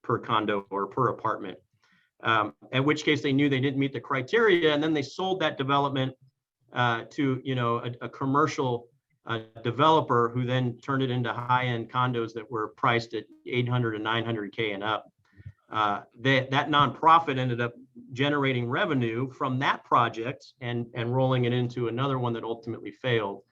per condo or per apartment. In which case they knew they didn't meet the criteria, and then they sold that development to a commercial developer who then turned it into high-end condos that were priced at 800 and 900K and up. That nonprofit ended up generating revenue from that project and rolling it into another one that ultimately failed.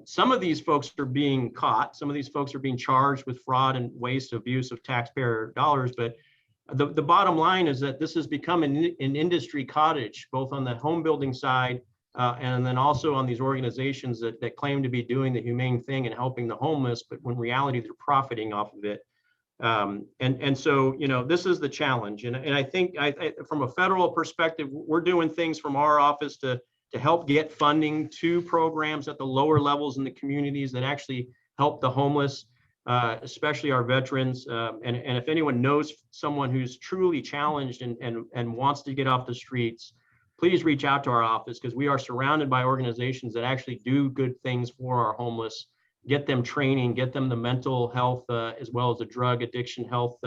Some of these folks are being caught. Some of these folks are being charged with fraud and waste, abuse of taxpayer dollars. But the bottom line is that this has become an industry cottage, both on the home building side and then also on these organizations that claim to be doing the humane thing and helping the homeless, but when in reality they're profiting off of it. And so, this is the challenge. And I think from a federal perspective, we're doing things from our office to help get funding to programs at the lower levels in the communities that actually help the homeless, especially our veterans. And if anyone knows someone who's truly challenged and wants to get off the streets, please reach out to our office, because we are surrounded by organizations that actually do good things for our homeless. Get them training, get them the mental health as well as the drug addiction health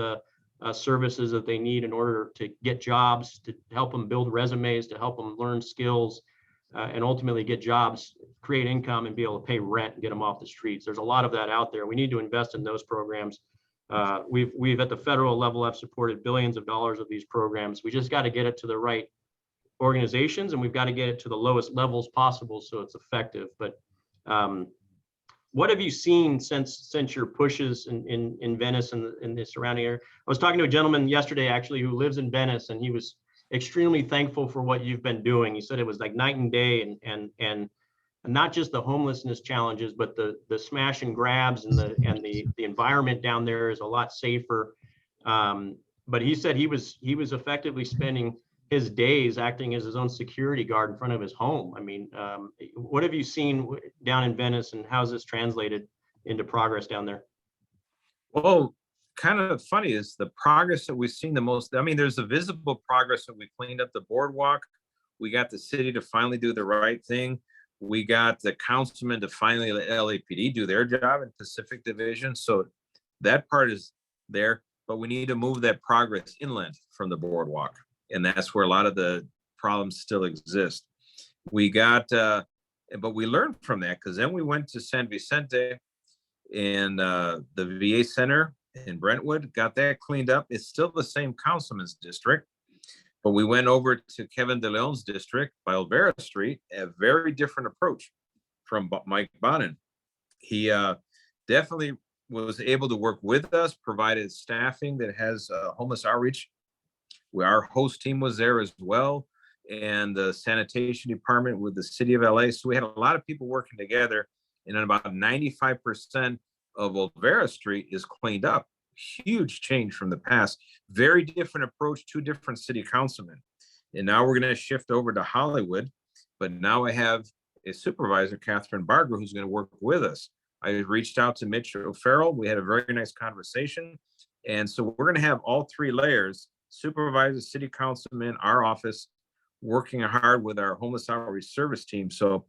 services that they need in order to get jobs, to help them build resumes, to help them learn skills, and ultimately get jobs, create income, and be able to pay rent and get them off the streets. There's a lot of that out there. We need to invest in those programs. We've at the federal level have supported billions of dollars of these programs. We just got to get it to the right organizations, and we've got to get it to the lowest levels possible so it's effective. But what have you seen since your pushes in Venice and in the surrounding area? I was talking to a gentleman yesterday actually who lives in Venice, and he was extremely thankful for what you've been doing. He said it was like night and day, and not just the homelessness challenges, but the smash and grabs and the environment down there is a lot safer. But he said he was effectively spending his days acting as his own security guard in front of his home. I mean, what have you seen down in Venice, and how's this translated into progress down there? Well, kind of funny is the progress that we've seen the most. I mean, there's a visible progress that we cleaned up the boardwalk. We got the city to finally do the right thing. We got the councilman to finally let LAPD do their job in Pacific Division. So that part is there, but we need to move that progress inland from the boardwalk. And that's where a lot of the problems still exist. We got, but we learned from that, because then we went to San Vicente and the VA Center in Brentwood, got that cleaned up. It's still the same councilman's district, but we went over to Kevin De Leon's district by Olvera Street, a very different approach from Mike Bonin. He definitely was able to work with us, provided staffing that has homeless outreach. Our host team was there as well, and the sanitation department with the city of LA. So we had a lot of people working together, and about 95% of Olvera Street is cleaned up. Huge change from the past. Very different approach, two different city councilmen. And now we're going to shift over to Hollywood, but now I have a supervisor, Catherine Barger, who's going to work with us. I reached out to Mitch O'Farrell. We had a very nice conversation. And so we're going to have all three layers: supervisor, city councilman, our office, working hard with our homeless outreach service team. So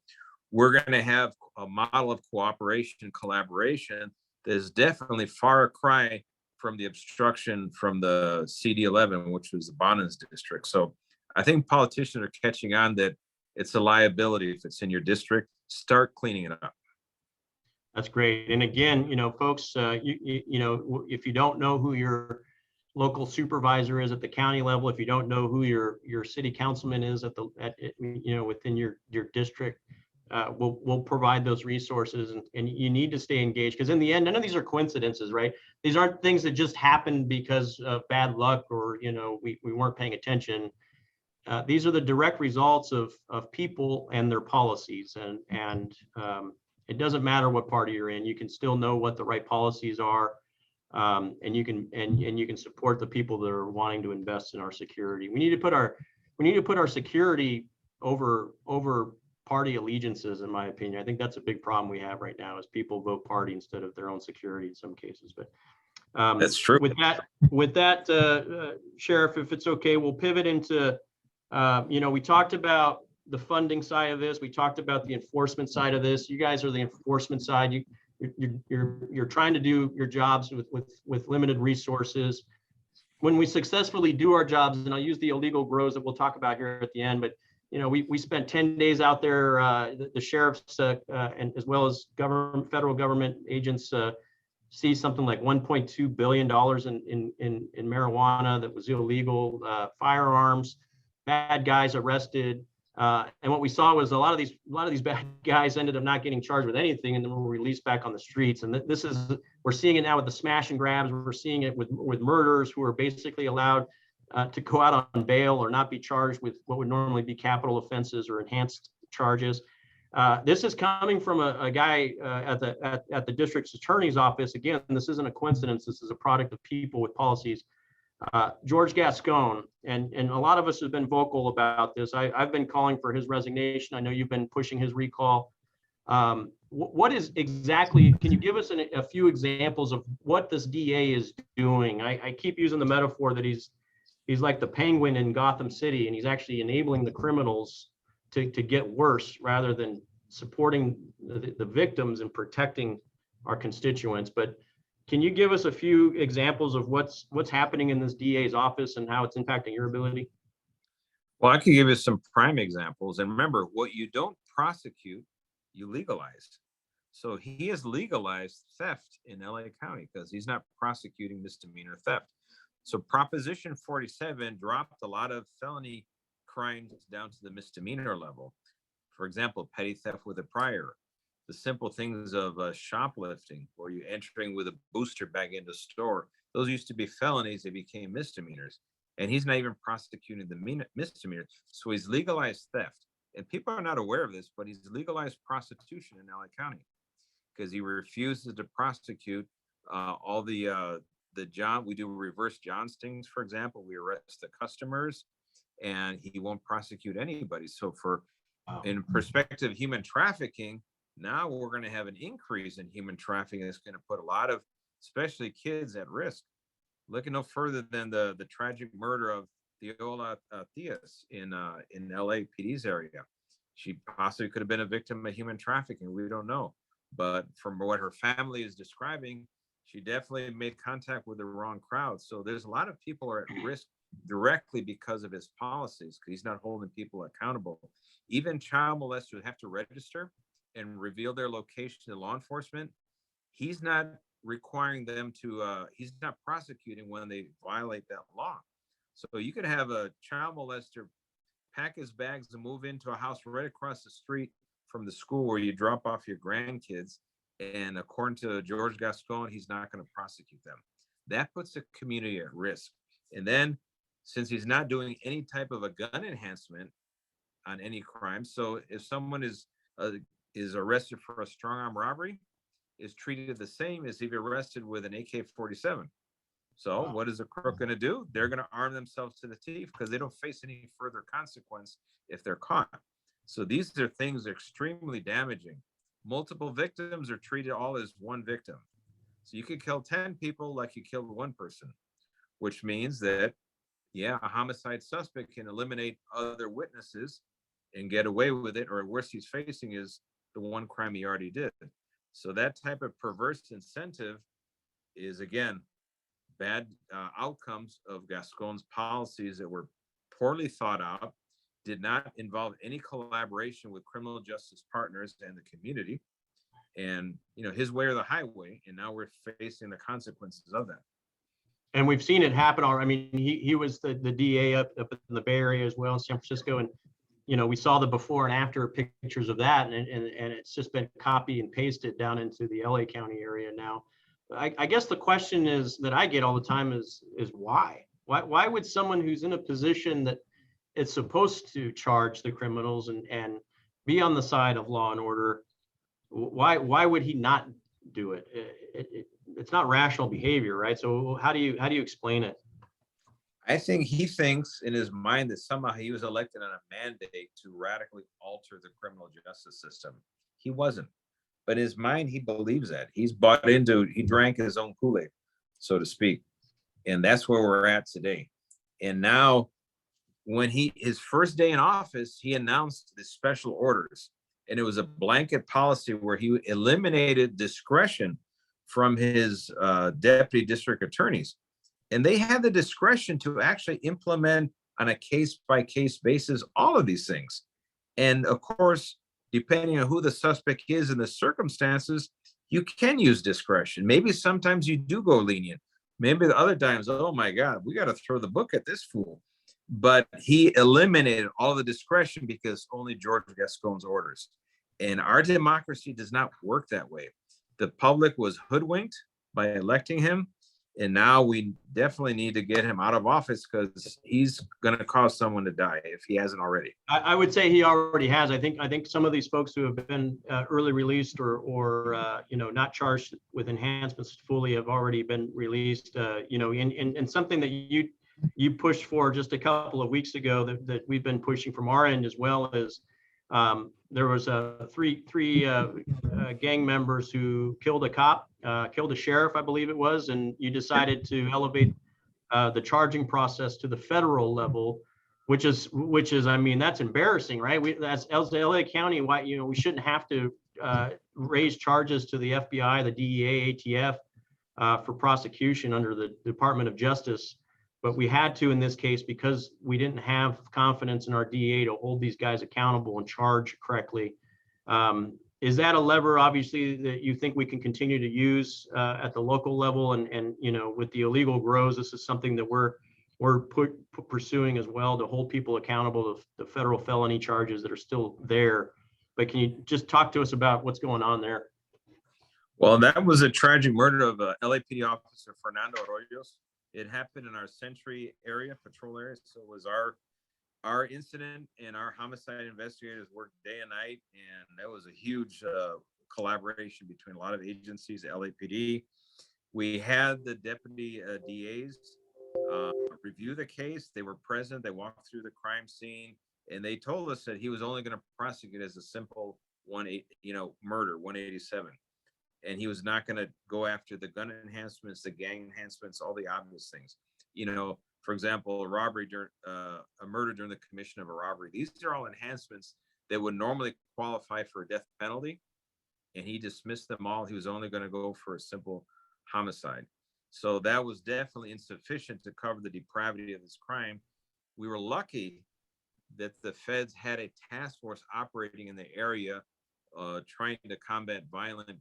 we're going to have a model of cooperation and collaboration that is definitely far cry from the obstruction from the CD11, which was the Bonin's district. So I think politicians are catching on that it's a liability if it's in your district. Start cleaning it up. That's great. And again, folks, if you don't know who your local supervisor is at the county level, if you don't know who your city councilman is within your district, we'll provide those resources, and you need to stay engaged, because in the end, none of these are coincidences, right? These aren't things that just happen because of bad luck or we weren't paying attention. These are the direct results of people and their policies, and it doesn't matter what party you're in. You can still know what the right policies are, and you can support the people that are wanting to invest in our security. We need to put our security over party allegiances, in my opinion. I think that's a big problem we have right now, is people vote party instead of their own security in some cases. But That's true. With that, Sheriff, if it's okay, we'll pivot into, we talked about the funding side of this. We talked about the enforcement side of this. You guys are the enforcement side. You're trying to do your jobs with limited resources. When we successfully do our jobs, and I'll use the illegal grows that we'll talk about here at the end, but we spent 10 days out there, the sheriffs and as well as federal government agents see something like $1.2 billion in marijuana that was illegal, firearms, bad guys arrested. And what we saw was a lot of these bad guys ended up not getting charged with anything, and then were released back on the streets. And we're seeing it now with the smash and grabs. We're seeing it with murderers who are basically allowed to go out on bail or not be charged with what would normally be capital offenses or enhanced charges. This is coming from a guy at the district's attorney's office. Again, this isn't a coincidence. This is a product of people with policies. George Gascon, and a lot of us have been vocal about this. I've been calling for his resignation. I know you've been pushing his recall. What is exactly, can you give us a few examples of what this DA is doing? I keep using the metaphor that he's like the penguin in Gotham City, and he's actually enabling the criminals to get worse rather than supporting the victims and protecting our constituents. But can you give us a few examples of what's happening in this DA's office and how it's impacting your ability? Well, I can give you some prime examples. And remember, what you don't prosecute, you legalize. So he has legalized theft in LA County because he's not prosecuting misdemeanor theft. So Proposition 47 dropped a lot of felony crimes down to the misdemeanor level. For example, petty theft with a prior. The simple things of shoplifting, or you entering with a booster bag into a store, those used to be felonies, they became misdemeanors. And he's not even prosecuting the misdemeanor. So he's legalized theft. And people are not aware of this, but he's legalized prostitution in LA County because he refuses to prosecute all the job. We do reverse John stings, for example. We arrest the customers and he won't prosecute anybody. So in perspective, human trafficking, now we're going to have an increase in human trafficking that's going to put a lot of, especially kids, at risk. Look no further than the tragic murder of Theola Theas in LAPD's area. She possibly could have been a victim of human trafficking. We don't know. But from what her family is describing, she definitely made contact with the wrong crowd. So there's a lot of people are at risk directly because of his policies, because he's not holding people accountable. Even child molesters have to register and reveal their location to law enforcement. He's not requiring them to, he's not prosecuting when they violate that law. So you could have a child molester pack his bags and move into a house right across the street from the school where you drop off your grandkids. And according to George Gascon, he's not going to prosecute them. That puts the community at risk. And then since he's not doing any type of a gun enhancement on any crime, so if someone is arrested for a strong arm robbery, is treated the same as if arrested with an AK-47. So what is the crook going to do? They're going to arm themselves to the teeth because they don't face any further consequence if they're caught. So these are things that are extremely damaging. Multiple victims are treated all as one victim. So you could kill 10 people like you killed one person, which means that, yeah, a homicide suspect can eliminate other witnesses and get away with it, or worse he's facing is the one crime he already did. So that type of perverse incentive is, again, bad outcomes of Gascon's policies that were poorly thought out, did not involve any collaboration with criminal justice partners and the community. And, his way or the highway, and now we're facing the consequences of that. And we've seen it happen already. I mean, he was the DA up in the Bay Area as well in San Francisco. And, you know, we saw the before and after pictures of that, and it's just been copy and pasted down into the LA County area now. I guess the question is that I get all the time is why? Why would someone who's in a position that it's supposed to charge the criminals and be on the side of law and order, why would he not do it? It's not rational behavior, right? So how do you explain it? I think he thinks in his mind that somehow he was elected on a mandate to radically alter the criminal justice system. He wasn't. But in his mind, he believes that. He's bought into, he drank his own Kool-Aid, so to speak. And that's where we're at today. And now, when his first day in office, he announced the special orders. And it was a blanket policy where he eliminated discretion from his deputy district attorneys. And they had the discretion to actually implement on a case-by-case basis all of these things. And of course, depending on who the suspect is and the circumstances, you can use discretion. Maybe sometimes you do go lenient. Maybe the other times, oh my God, we got to throw the book at this fool. But he eliminated all the discretion because only George Gascon's orders. And our democracy does not work that way. The public was hoodwinked by electing him. And now we definitely need to get him out of office because he's going to cause someone to die if he hasn't already. I would say he already has. I think some of these folks who have been early released or you know, not charged with enhancements fully have already been released. You know, and something that you pushed for just a couple of weeks ago that we've been pushing from our end as well as there was three gang members who killed a cop, killed a sheriff, I believe it was, and you decided to elevate the charging process to the federal level, which is, I mean, that's embarrassing, right? As LA County, why, you know, we shouldn't have to raise charges to the FBI, the DEA, ATF for prosecution under the Department of Justice. But we had to in this case because we didn't have confidence in our DA to hold these guys accountable and charge correctly. Is that a lever, obviously, that you think we can continue to use at the local level? And you know, with the illegal grows, this is something that we're pursuing as well to hold people accountable to the federal felony charges that are still there. But can you just talk to us about what's going on there? Well, that was a tragic murder of LAPD officer Fernando Arroyos. It happened in our Century area, patrol area. So it was our incident, and our homicide investigators worked day and night. And that was a huge collaboration between a lot of agencies, LAPD. We had the deputy DAs review the case. They were present. They walked through the crime scene, and they told us that he was only going to prosecute as a simple murder, 187. And he was not going to go after the gun enhancements, the gang enhancements, all the obvious things. You know, for example, a robbery during a murder during the commission of a robbery. These are all enhancements that would normally qualify for a death penalty, and he dismissed them all. He was only going to go for a simple homicide. So that was definitely insufficient to cover the depravity of this crime. We were lucky that the feds had a task force operating in the area trying to combat violent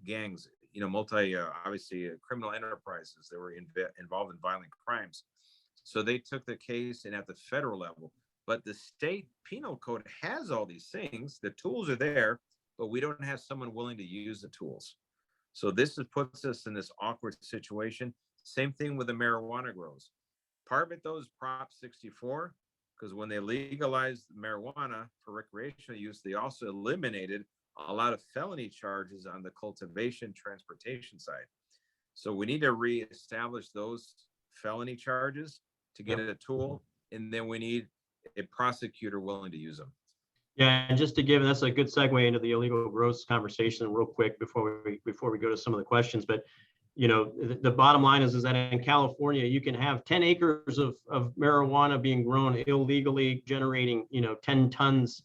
gangs, obviously criminal enterprises that were involved in violent crimes. So they took the case and at the federal level, but the state penal code has all these things. The tools are there, but we don't have someone willing to use the tools. So this puts us in this awkward situation. Same thing with the marijuana grows. Part of it, though, is Prop 64. Because when they legalized marijuana for recreational use, they also eliminated a lot of felony charges on the cultivation, transportation side. So we need to reestablish those felony charges to get it a tool, and then we need a prosecutor willing to use them. Yeah, and just to give, that's a good segue into the illegal grows conversation real quick before we go to some of the questions. But you know, the bottom line is that in California, you can have 10 acres of marijuana being grown illegally, generating, 10 tons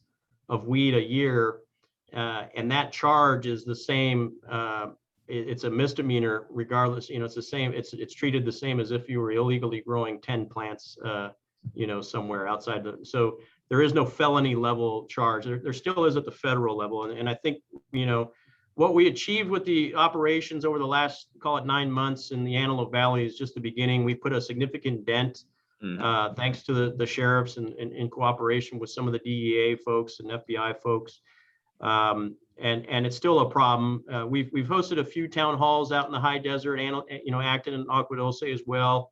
of weed a year. And that charge is the same. It's a misdemeanor regardless. It's the same. It's treated the same as if you were illegally growing 10 plants, somewhere outside. So there is no felony level charge. There still is at the federal level. And I think, what we achieved with the operations over the last, call it 9 months in the Antelope Valley is just the beginning. We put a significant dent, thanks to the sheriffs and in cooperation with some of the DEA folks and FBI folks. And it's still a problem. We've hosted a few town halls out in the high desert, and Acton and Agua Dulce as well.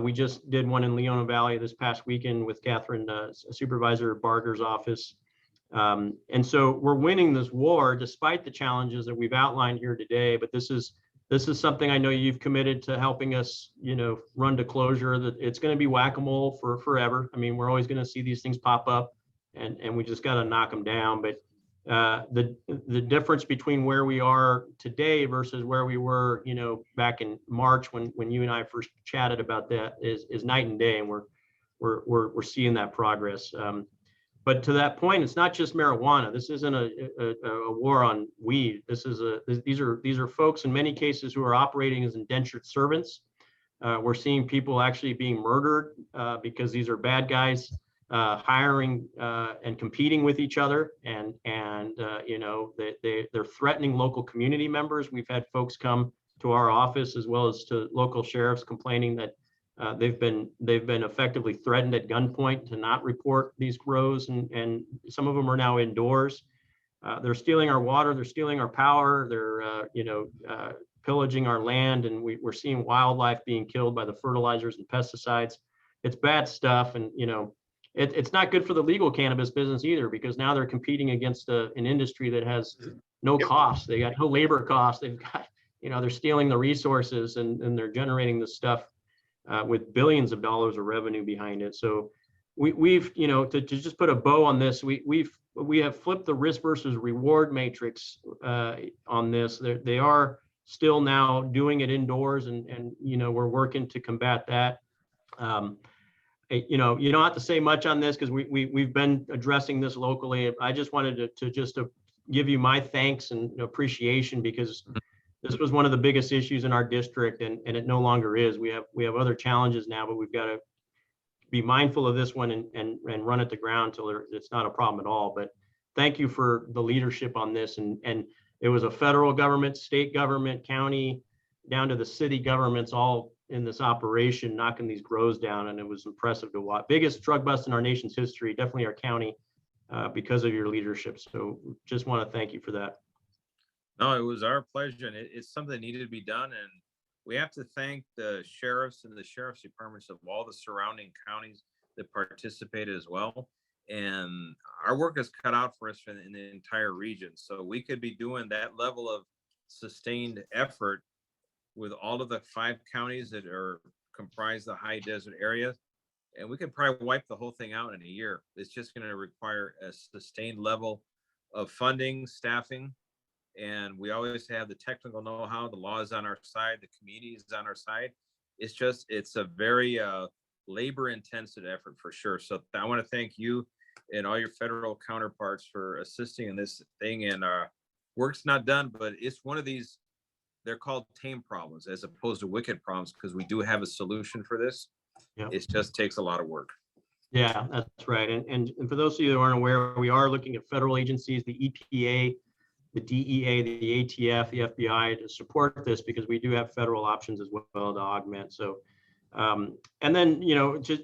We just did one in Leona Valley this past weekend with Catherine, Supervisor Barger's office. And so we're winning this war despite the challenges that we've outlined here today. But this is something I know you've committed to helping us, run to closure. That it's going to be whack-a-mole for forever. I mean, we're always going to see these things pop up, and we just got to knock them down. But the difference between where we are today versus where we were, back in March when you and I first chatted about that is night and day, and we're seeing that progress. But to that point, it's not just marijuana. This isn't a war on weed. These are folks in many cases who are operating as indentured servants. We're seeing people actually being murdered because these are bad guys hiring and competing with each other, and they're threatening local community members. We've had folks come to our office as well as to local sheriffs complaining that they've been effectively threatened at gunpoint to not report these grows, and some of them are now indoors. They're stealing our water, they're stealing our power, they're pillaging our land, and we're seeing wildlife being killed by the fertilizers and pesticides. It's bad stuff, and it's not good for the legal cannabis business either, because now they're competing against an industry that has no cost. They got no labor costs. They've got, they're stealing the resources, and they're generating this stuff with billions of dollars of revenue behind it. So we've, to just put a bow on this, we have flipped the risk versus reward matrix on this. They are still now doing it indoors, and we're working to combat that. You don't have to say much on this because we've been addressing this locally. I just wanted to give you my thanks and appreciation, because this was one of the biggest issues in our district, and it no longer is. We have other challenges now, but we've got to be mindful of this one and run it to ground till it's not a problem at all. But thank you for the leadership on this. And it was a federal government, state government, county, down to the city governments, all in this operation, knocking these grows down. And it was impressive to watch. Biggest drug bust in our nation's history, definitely our county, because of your leadership. So just want to thank you for that. No, it was our pleasure, and it's something that needed to be done. And we have to thank the sheriffs and the sheriff's departments of all the surrounding counties that participated as well. And our work is cut out for us in the entire region. So we could be doing that level of sustained effort with all of the 5 counties that are comprise the high desert area. And we could probably wipe the whole thing out in a year. It's just going to require a sustained level of funding, staffing, and we always have the technical know-how. The law is on our side, the community is on our side. It's a very labor-intensive effort for sure. So I want to thank you and all your federal counterparts for assisting in this thing. And work's not done, but it's one of these, they're called tame problems as opposed to wicked problems, because we do have a solution for this. Yeah. It just takes a lot of work. Yeah, that's right. And for those of you that aren't aware, we are looking at federal agencies, the EPA, the DEA, the ATF, the FBI, to support this, because we do have federal options as well to augment. So, and then, just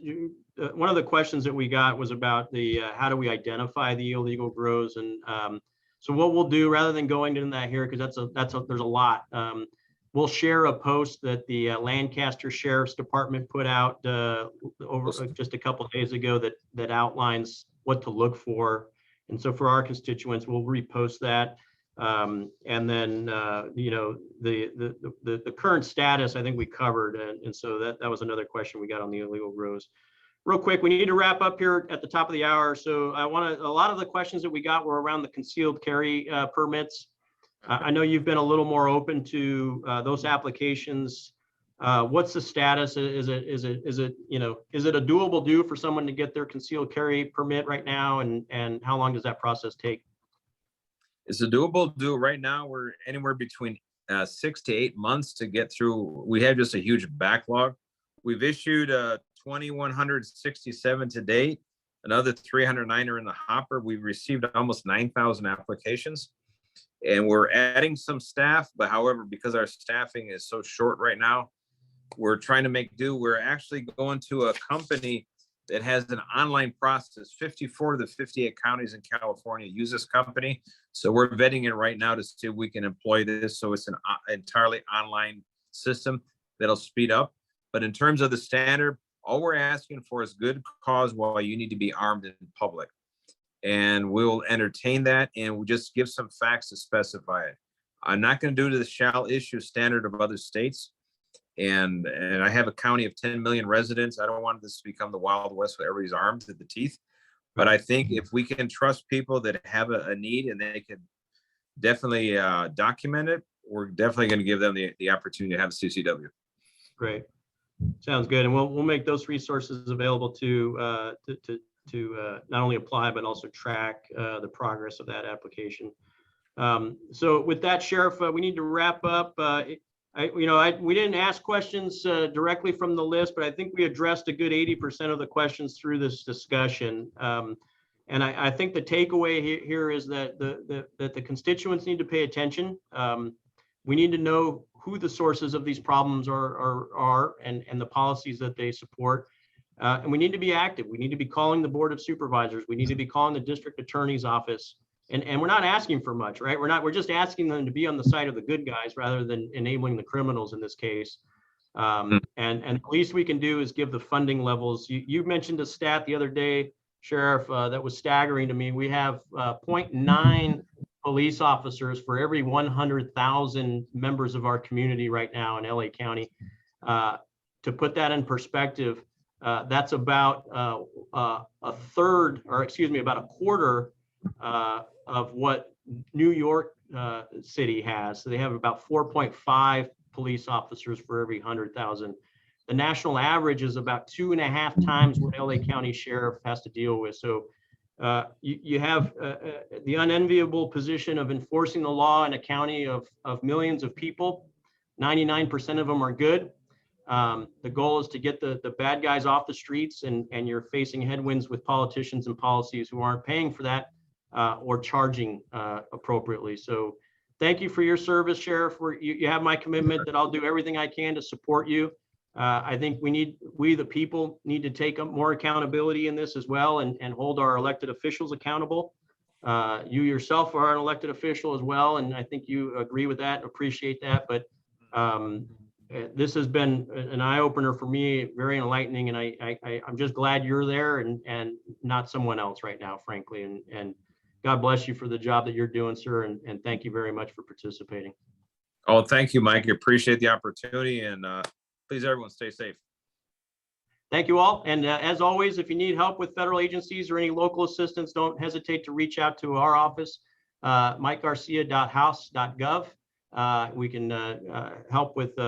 one of the questions that we got was about the how do we identify the illegal grows, and so what we'll do, rather than going into that here, because there's a lot. We'll share a post that the Lancaster Sheriff's Department put out over just a couple of days ago that outlines what to look for, and so for our constituents, we'll repost that. And then the current status, I think we covered, and so that was another question we got on the illegal grows. Real quick, we need to wrap up here at the top of the hour, so a lot of the questions that we got were around the concealed carry permits. I know you've been a little more open to those applications. What's the status? Is it a doable do for someone to get their concealed carry permit right now, and how long does that process take? It's a doable do right now. We're anywhere between 6 to 8 months to get through. We have just a huge backlog. We've issued 2,167 to date. Another 309 are in the hopper. We've received almost 9,000 applications. And we're adding some staff, but however, because our staffing is so short right now, we're trying to make do. We're actually going to a company that has an online process. 54 of the 58 counties in California use this company. So we're vetting it right now to see if we can employ this. So it's an entirely online system that'll speed up. But in terms of the standard, all we're asking for is good cause why you need to be armed in public. And we'll entertain that, and we'll just give some facts to specify it. I'm not going to do to the shall issue standard of other states. And I have a county of 10 million residents. I don't want this to become the Wild West where everybody's armed to the teeth. But I think if we can trust people that have a need and they can definitely document it, we're definitely going to give them the opportunity to have a CCW. Great. Sounds good. And we'll make those resources available to not only apply, but also track the progress of that application. So with that, Sheriff, we need to wrap up. We didn't ask questions directly from the list, but I think we addressed a good 80% of the questions through this discussion. And I think the takeaway here is that the constituents need to pay attention. We need to know who the sources of these problems are and the policies that they support. And we need to be active. We need to be calling the Board of Supervisors. We need to be calling the District Attorney's Office. And we're not asking for much, right? We're just asking them to be on the side of the good guys rather than enabling the criminals in this case. And the least we can do is give the funding levels. You mentioned a stat the other day, Sheriff, that was staggering to me. We have 0.9 police officers for every 100,000 members of our community right now in LA County. To put that in perspective, that's about a third, or excuse me, about a quarter of what New York City has. So they have about 4.5 police officers for every 100,000. The national average is about 2.5 times what LA County Sheriff has to deal with. So you have the unenviable position of enforcing the law in a county of millions of people. 99% of them are good. The goal is to get the bad guys off the streets, and you're facing headwinds with politicians and policies who aren't paying for that or charging appropriately. So thank you for your service, Sheriff. You have my commitment that I'll do everything I can to support you. I think we the people need to take up more accountability in this as well, and hold our elected officials accountable. You yourself are an elected official as well, and I think you agree with that, appreciate that. But this has been an eye-opener for me, very enlightening, and I'm just glad you're there and not someone else right now, frankly. And God bless you for the job that you're doing, sir, and thank you very much for participating. Oh, thank you, Mike. I appreciate the opportunity, and please, everyone, stay safe. Thank you all. And as always, if you need help with federal agencies or any local assistance, don't hesitate to reach out to our office, mikegarcia.house.gov. We can help with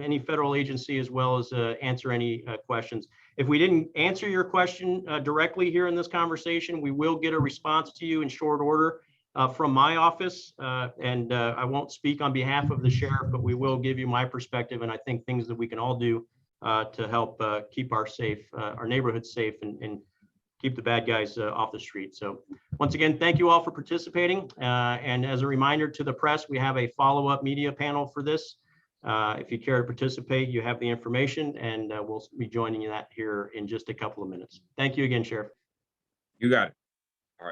any federal agency, as well as answer any questions. If we didn't answer your question directly here in this conversation, we will get a response to you in short order from my office. And I won't speak on behalf of the sheriff, but we will give you my perspective, and I think things that we can all do to help keep our neighborhoods safe and keep the bad guys off the street. So once again, thank you all for participating. And as a reminder to the press, we have a follow-up media panel for this. If you care to participate, you have the information, and we'll be joining you that here in just a couple of minutes. Thank you again, Sheriff. You got it.